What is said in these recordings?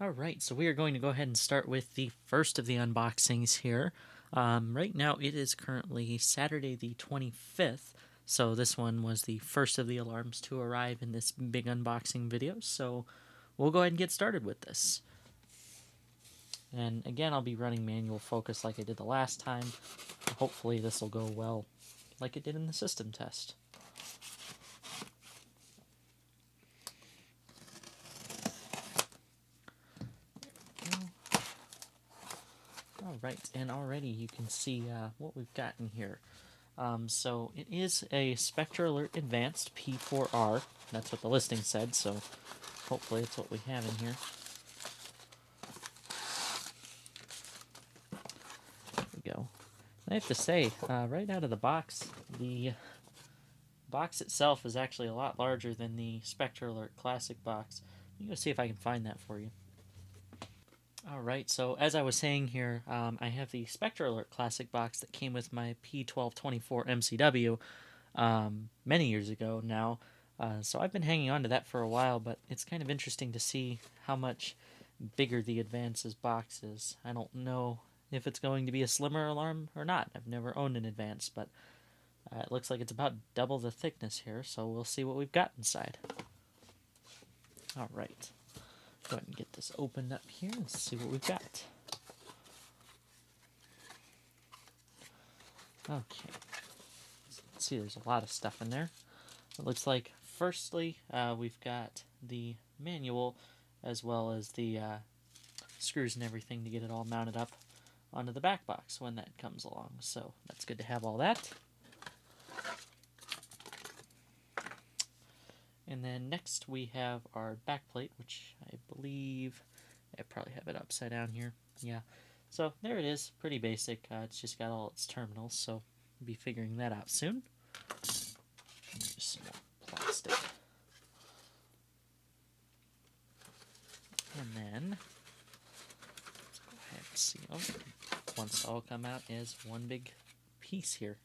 Alright, so we are going to go ahead and start with the first of the unboxings here. Right now it is currently Saturday the 25th, so this one was the first of the alarms to arrive in this big unboxing video, so we'll go ahead and get started with this. And again, I'll be running manual focus like I did the last time. Hopefully this will go well like it did in the system test. Alright, and already you can see what we've got in here. So it is a Specter Alert Advanced P4R. That's what the listing said, so hopefully it's what we have in here. There we go. I have to say, right out of the box, the box itself is actually a lot larger than the Specter Alert Classic box. Let me go see if I can find that for you. Alright, so as I was saying here, I have the Specter Alert Classic box that came with my P1224 MCW many years ago now. So I've been hanging on to that for a while, but it's kind of interesting to see how much bigger the Advance's box is. I don't know if it's going to be a slimmer alarm or not. I've never owned an Advance, but it looks like it's about double the thickness here, so we'll see what we've got inside. Alright. Go ahead and get this opened up here and see what we've got. Okay. Let's see, there's a lot of stuff in there. It looks like, firstly, we've got the manual as well as the screws and everything to get it all mounted up onto the back box when that comes along. So that's good to have all that. And then next we have our backplate, which I believe I probably have it upside down here. Yeah, so there it is, pretty basic. It's just got all its terminals, so we'll be figuring that out soon. Just some more plastic. And then let's go ahead and see. Oh, once all come out as one big piece here.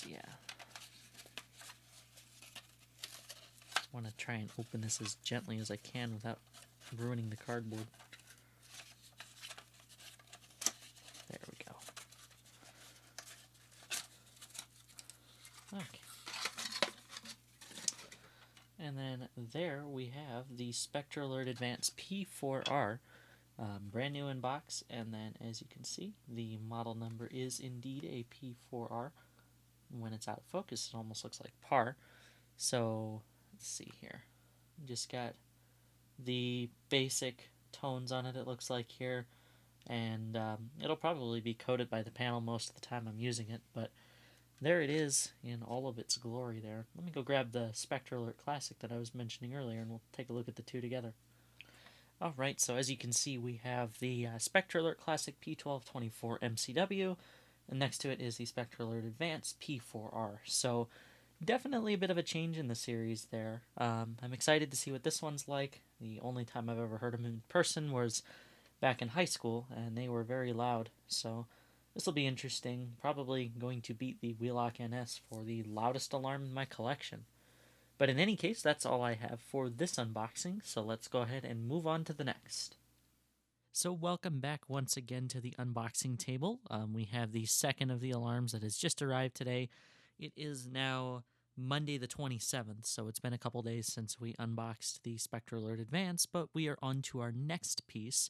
Yeah. Just want to try and open this as gently as I can without ruining the cardboard. There we go. Okay. And then there we have the Specter Alert Advanced P4R, brand new in box, and then as you can see, the model number is indeed a P4R. When it's out of focus, it almost looks like par. So let's see here. Just got the basic tones on it, it looks like here, and it'll probably be coated by the panel most of the time I'm using it, but there it is in all of its glory there. Let me go grab the Specter Alert Classic that I was mentioning earlier, and we'll take a look at the two together. Alright, so as you can see, we have the Specter Alert Classic P1224 MCW, and next to it is the Specter Alert Advanced P4R. So definitely a bit of a change in the series there. I'm excited to see what this one's like. The only time I've ever heard them in person was back in high school, and they were very loud. So this will be interesting. Probably going to beat the Wheelock NS for the loudest alarm in my collection. But in any case, that's all I have for this unboxing, so let's go ahead and move on to the next. So welcome back once again to the unboxing table. We have the second of the alarms that has just arrived today. It is now Monday the 27th, so it's been a couple days since we unboxed the Specter Alert Advance, but we are on to our next piece.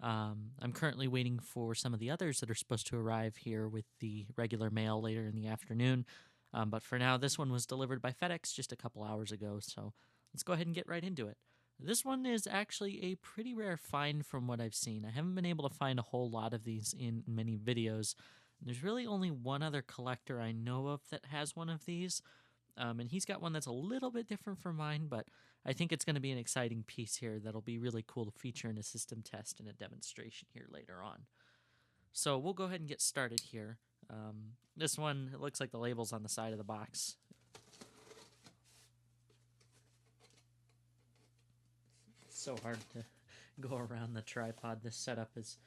I'm currently waiting for some of the others that are supposed to arrive here with the regular mail later in the afternoon. But for now, this one was delivered by FedEx just a couple hours ago, so let's go ahead and get right into it. This one is actually a pretty rare find from what I've seen. I haven't been able to find a whole lot of these in many videos. There's really only one other collector I know of that has one of these, and he's got one that's a little bit different from mine, but I think it's going to be an exciting piece here that'll be really cool to feature in a system test and a demonstration here later on. So we'll go ahead and get started here. This one, it looks like the label's on the side of the box. So hard to go around the tripod. This setup has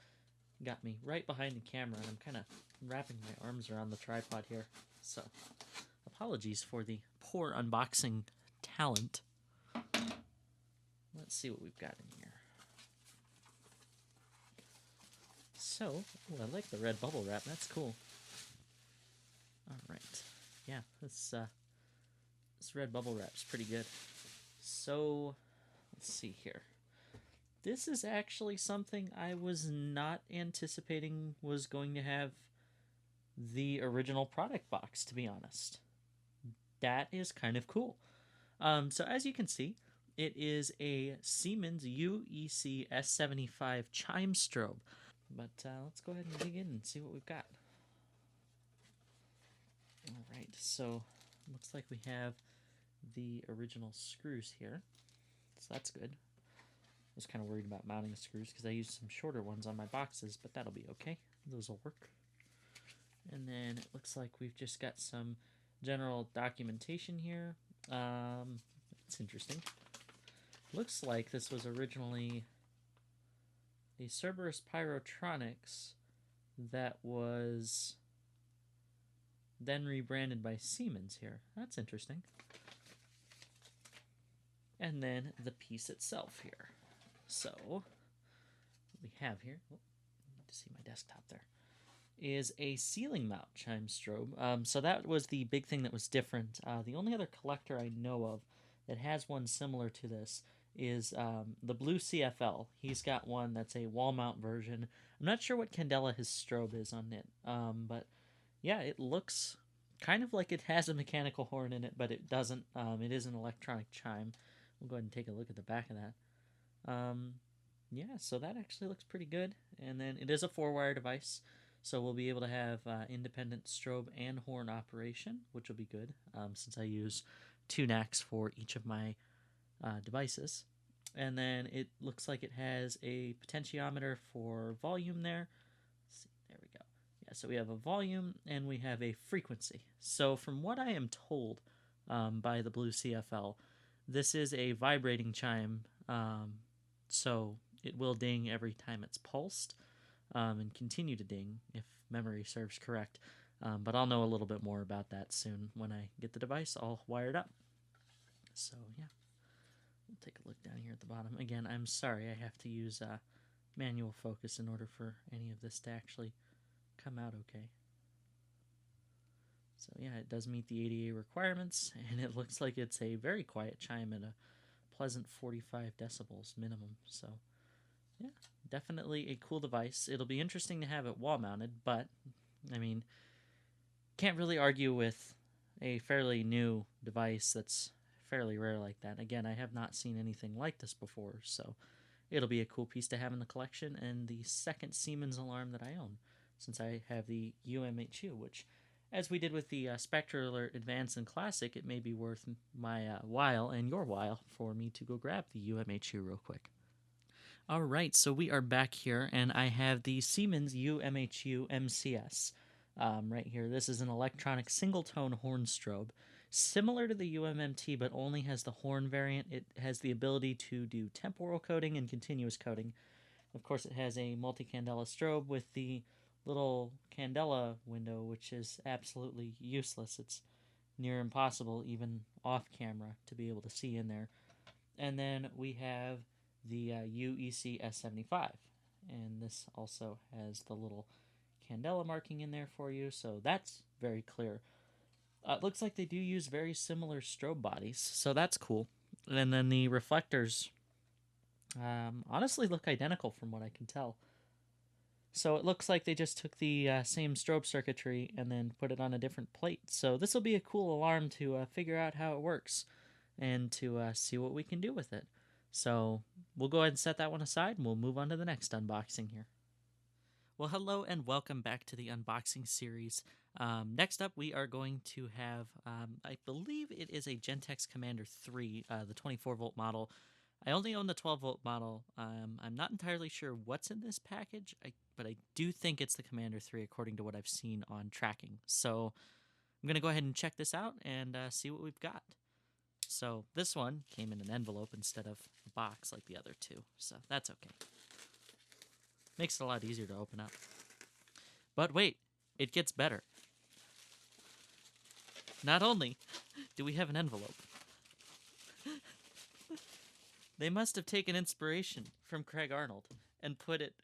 got me right behind the camera, and I'm kind of wrapping my arms around the tripod here. So apologies for the poor unboxing talent. let's see what we've got in here. So, I like the red bubble wrap. That's cool. All right. Yeah, this red bubble wrap's pretty good. So, let's see here. This is actually something I was not anticipating was going to have the original product box, to be honest. That is kind of cool. So as you can see, it is a Siemens UEC S75 Chime Strobe. But let's go ahead and dig in and see what we've got. Alright, so looks like we have the original screws here. So that's good. I was kind of worried about mounting the screws because I used some shorter ones on my boxes, but that'll be okay. Those will work. And then it looks like we've just got some general documentation here. It's interesting. Looks like this was originally a Cerberus Pyrotronics that was then rebranded by Siemens here. That's interesting. And then the piece itself here. So, what we have here, oh, I need to see my desktop there, is a ceiling mount Chime Strobe. So that was the big thing that was different. The only other collector I know of that has one similar to this is the Blue CFL. He's got one that's a wall mount version. I'm not sure what candela his strobe is on it, but yeah, it looks kind of like it has a mechanical horn in it, but it doesn't. It is an electronic chime. We'll go ahead and take a look at the back of that. Yeah, so that actually looks pretty good. And then it is a 4-wire device, so we'll be able to have independent strobe and horn operation, which will be good since I use 2 NACs for each of my devices. And then it looks like it has a potentiometer for volume there. Let's see, there we go. Yeah, so we have a volume and we have a frequency. So from what I am told by the Blue CFL, this is a vibrating chime, so it will ding every time it's pulsed and continue to ding if memory serves correct. But I'll know a little bit more about that soon when I get the device all wired up. So yeah, we'll take a look down here at the bottom. Again, I'm sorry I have to use manual focus in order for any of this to actually come out okay. So yeah, it does meet the ADA requirements, and it looks like it's a very quiet chime at a pleasant 45 decibels minimum. So yeah, definitely a cool device. It'll be interesting to have it wall mounted, but I mean, can't really argue with a fairly new device that's fairly rare like that. Again, I have not seen anything like this before, so it'll be a cool piece to have in the collection, and the second Siemens alarm that I own, since I have the UMHU, which, as we did with the Specter Alert Advanced and Classic, it may be worth my while and your while for me to go grab the UMHU real quick. Alright, so we are back here, and I have the Siemens UMHU MCS right here. This is an electronic single-tone horn strobe, similar to the UMMT, but only has the horn variant. It has the ability to do temporal coding and continuous coding. Of course, it has a multi-candela strobe with the little candela window, which is absolutely useless. It's near impossible, even off camera, to be able to see in there. And then we have the UEC S75, and this also has the little candela marking in there for you, so that's very clear. It looks like they do use very similar strobe bodies, so that's cool. And then the reflectors honestly look identical from what I can tell. So it looks like they just took the same strobe circuitry and then put it on a different plate. So this will be a cool alarm to figure out how it works and to see what we can do with it. So we'll go ahead and set that one aside, and we'll move on to the next unboxing here. Well, hello and welcome back to the unboxing series. Next up, we are going to have, I believe it is a Gentex Commander 3, the 24-volt model. I only own the 12-volt model. I'm not entirely sure what's in this package, but I do think it's the Commander 3 according to what I've seen on tracking. So I'm going to go ahead and check this out and see what we've got. So this one came in an envelope instead of a box like the other two, so that's okay. Makes it a lot easier to open up. But wait, it gets better. Not only do we have an envelope, They must have taken inspiration from Craig Arnold and put it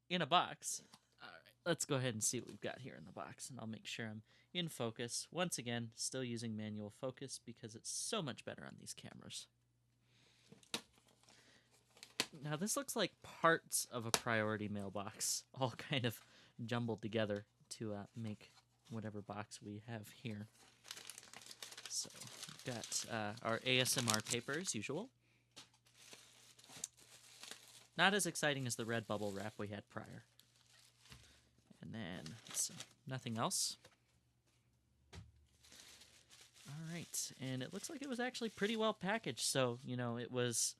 in a box. All right, let's go ahead and see what we've got here in the box, and I'll make sure I'm in focus. Once again, still using manual focus because it's so much better on these cameras. Now, this looks like parts of a priority mailbox, all kind of jumbled together to make whatever box we have here. So, we've got our ASMR paper as usual. Not as exciting as the red bubble wrap we had prior. And then, let's see, nothing else. All right, and it looks like it was actually pretty well packaged. So, you know, it was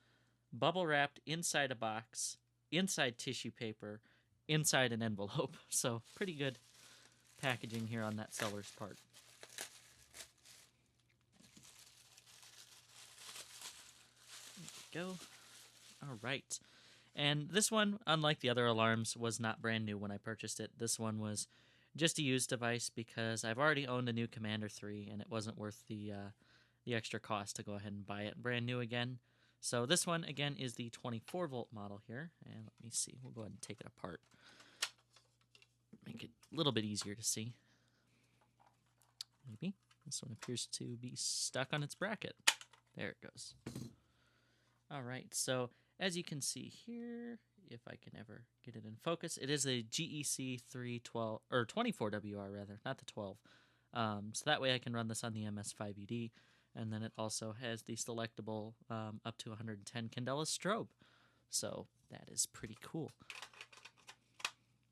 bubble wrapped inside a box, inside tissue paper, inside an envelope. So, pretty good packaging here on that seller's part. There we go. All right. And this one, unlike the other alarms, was not brand new when I purchased it. This one was just a used device because I've already owned a new Commander 3, and it wasn't worth the extra cost to go ahead and buy it brand new again. So this one, again, is the 24-volt model here. And let me see. We'll go ahead and take it apart. Make it a little bit easier to see. Maybe. This one appears to be stuck on its bracket. There it goes. All right, so as you can see here, if I can ever get it in focus, it is a GEC 312 or 24WR rather, not the 12. So that way I can run this on the MS5UD, and then it also has the selectable up to 110 candela strobe. So that is pretty cool.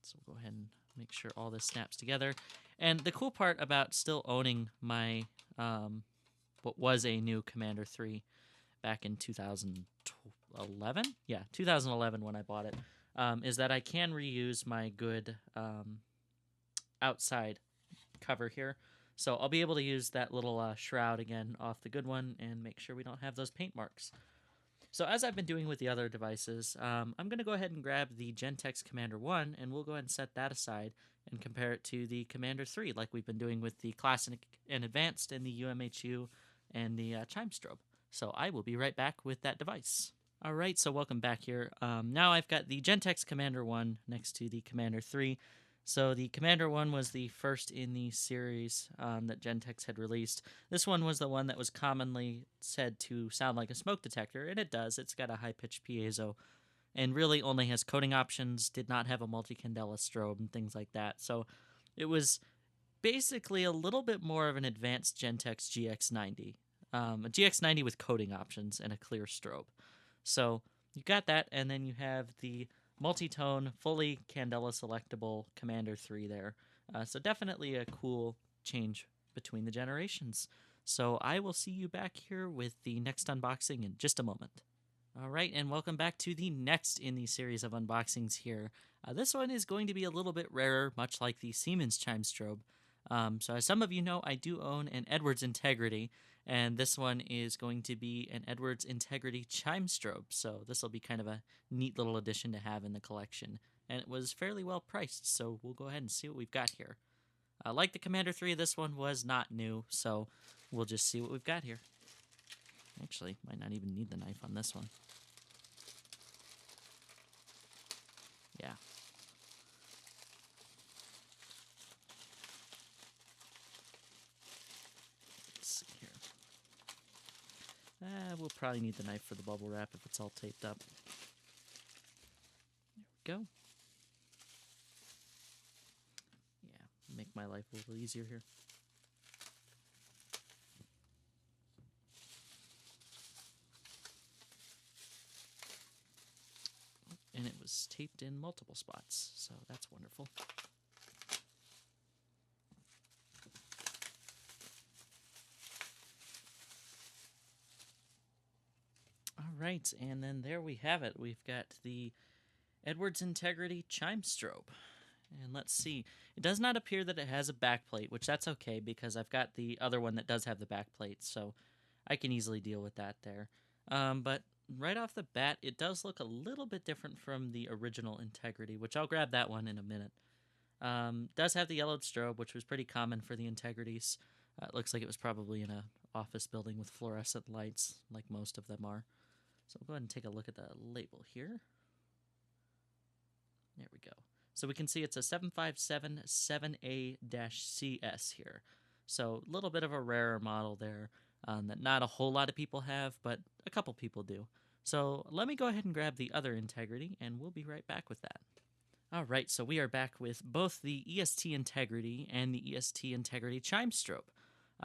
So we'll go ahead and make sure all this snaps together. And the cool part about still owning my what was a new Commander 3 back in 2011? Yeah, 2011 when I bought it, is that I can reuse my good outside cover here. So I'll be able to use that little shroud again off the good one and make sure we don't have those paint marks. So as I've been doing with the other devices, I'm going to go ahead and grab the Gentex Commander 1, and we'll go ahead and set that aside and compare it to the Commander 3 like we've been doing with the Classic and Advanced and the UMHU and the Chime Strobe. So I will be right back with that device. All right, so welcome back here. Now I've got the Gentex Commander 1 next to the Commander 3. So the Commander 1 was the first in the series that Gentex had released. This one was the one that was commonly said to sound like a smoke detector, and it does. It's got a high-pitched piezo and really only has coding options, did not have a multi-candela strobe and things like that. So it was basically a little bit more of an advanced Gentex GX90. A GX90 with coding options and a clear strobe. So you got that, and then you have the multi-tone, fully candela selectable Commander 3 there. So definitely a cool change between the generations. So I will see you back here with the next unboxing in just a moment. All right, and welcome back to the next in the series of unboxings here. This one is going to be a little bit rarer, much like the Siemens Chime Strobe. So as some of you know, I do own an Edwards Integrity, and this one is going to be an Edwards Integrity Chime Strobe. So this will be kind of a neat little addition to have in the collection. And it was fairly well priced, so we'll go ahead and see what we've got here. Like the Commander 3, this one was not new, so we'll just see what we've got here. Actually, might not even need the knife on this one. Yeah. We'll probably need the knife for the bubble wrap if it's all taped up. There we go. Yeah, make my life a little easier here. And it was taped in multiple spots, so that's wonderful. Right, and then there we have it. We've got the Edwards Integrity Chime Strobe. And let's see. It does not appear that it has a backplate, which that's okay because I've got the other one that does have the backplate, so I can easily deal with that there. But right off the bat, it does look a little bit different from the original Integrity, which I'll grab that one in a minute. Does have the yellowed strobe, which was pretty common for the Integrities. It looks like it was probably in an office building with fluorescent lights, like most of them are. So we'll go ahead and take a look at the label here. There we go. So we can see it's a 757-7A-CS here. So a little bit of a rarer model there that not a whole lot of people have, but a couple people do. So let me go ahead and grab the other Integrity, and we'll be right back with that. All right, so we are back with both the EST Integrity and the EST Integrity Chime Strobe.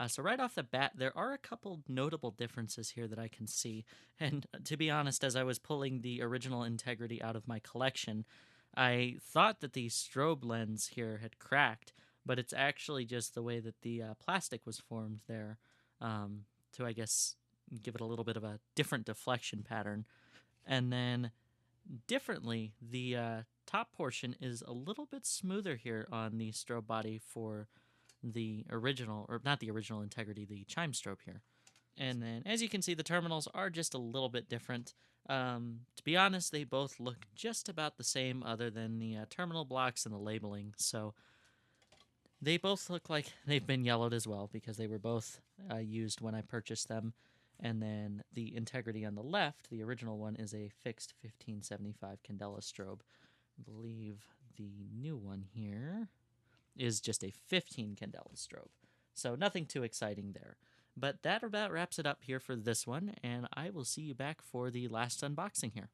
So right off the bat, there are a couple notable differences here that I can see. And to be honest, as I was pulling the original Integrity out of my collection, I thought that the strobe lens here had cracked, but it's actually just the way that the plastic was formed there to, I guess, give it a little bit of a different deflection pattern. And then differently, the top portion is a little bit smoother here on the strobe body for the original, or not the original Integrity, the Chime Strobe here. And then, as you can see, the terminals are just a little bit different. To be honest, they both look just about the same other than the terminal blocks and the labeling. So they both look like they've been yellowed as well because they were both used when I purchased them. And then the Integrity on the left, the original one, is a fixed 1575 candela strobe. I believe the new one here is just a 15 candela strobe. So nothing too exciting there. But that about wraps it up here for this one, and I will see you back for the last unboxing here.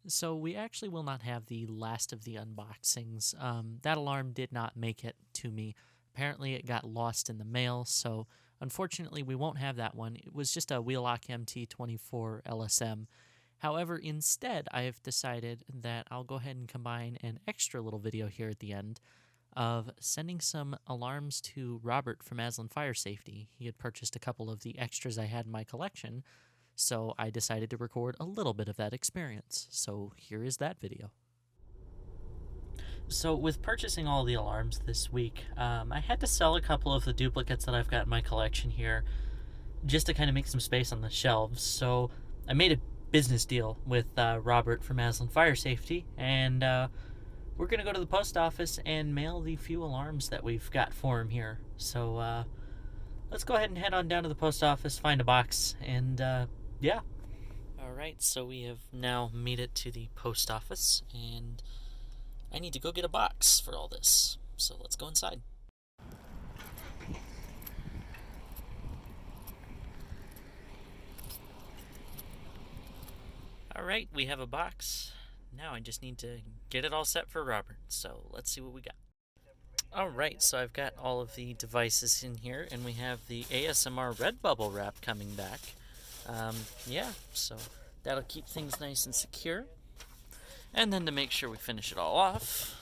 So we actually will not have the last of the unboxings. That alarm did not make it to me. Apparently it got lost in the mail, so unfortunately we won't have that one. It was just a Wheelock MT24 LSM. However, instead I have decided that I'll go ahead and combine an extra little video here at the end of sending some alarms to Robert from Aslan Fire Safety. He had purchased a couple of the extras I had in my collection, so I decided to record a little bit of that experience. So here is that video. So with purchasing all the alarms this week, I had to sell a couple of the duplicates that I've got in my collection here just to kind of make some space on the shelves. So I made a business deal with Robert from Aslan Fire Safety, and we're going to go to the post office and mail the few alarms that we've got for him here. So let's go ahead and head on down to the post office, find a box, and yeah. Alright, so we have now made it to the post office, and I need to go get a box for all this. So let's go inside. Alright, we have a box. Now I just need to get it all set for Robert, so let's see what we got. Alright, so I've got all of the devices in here, and we have the ASMR Red Bubble wrap coming back. Yeah, so that'll keep things nice and secure. And then to make sure we finish it all off,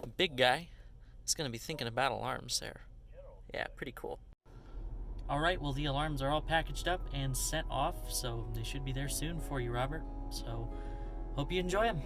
the big guy is going to be thinking about alarms there. Yeah, pretty cool. Alright, well the alarms are all packaged up and sent off, so they should be there soon for you, Robert. So hope you enjoy them.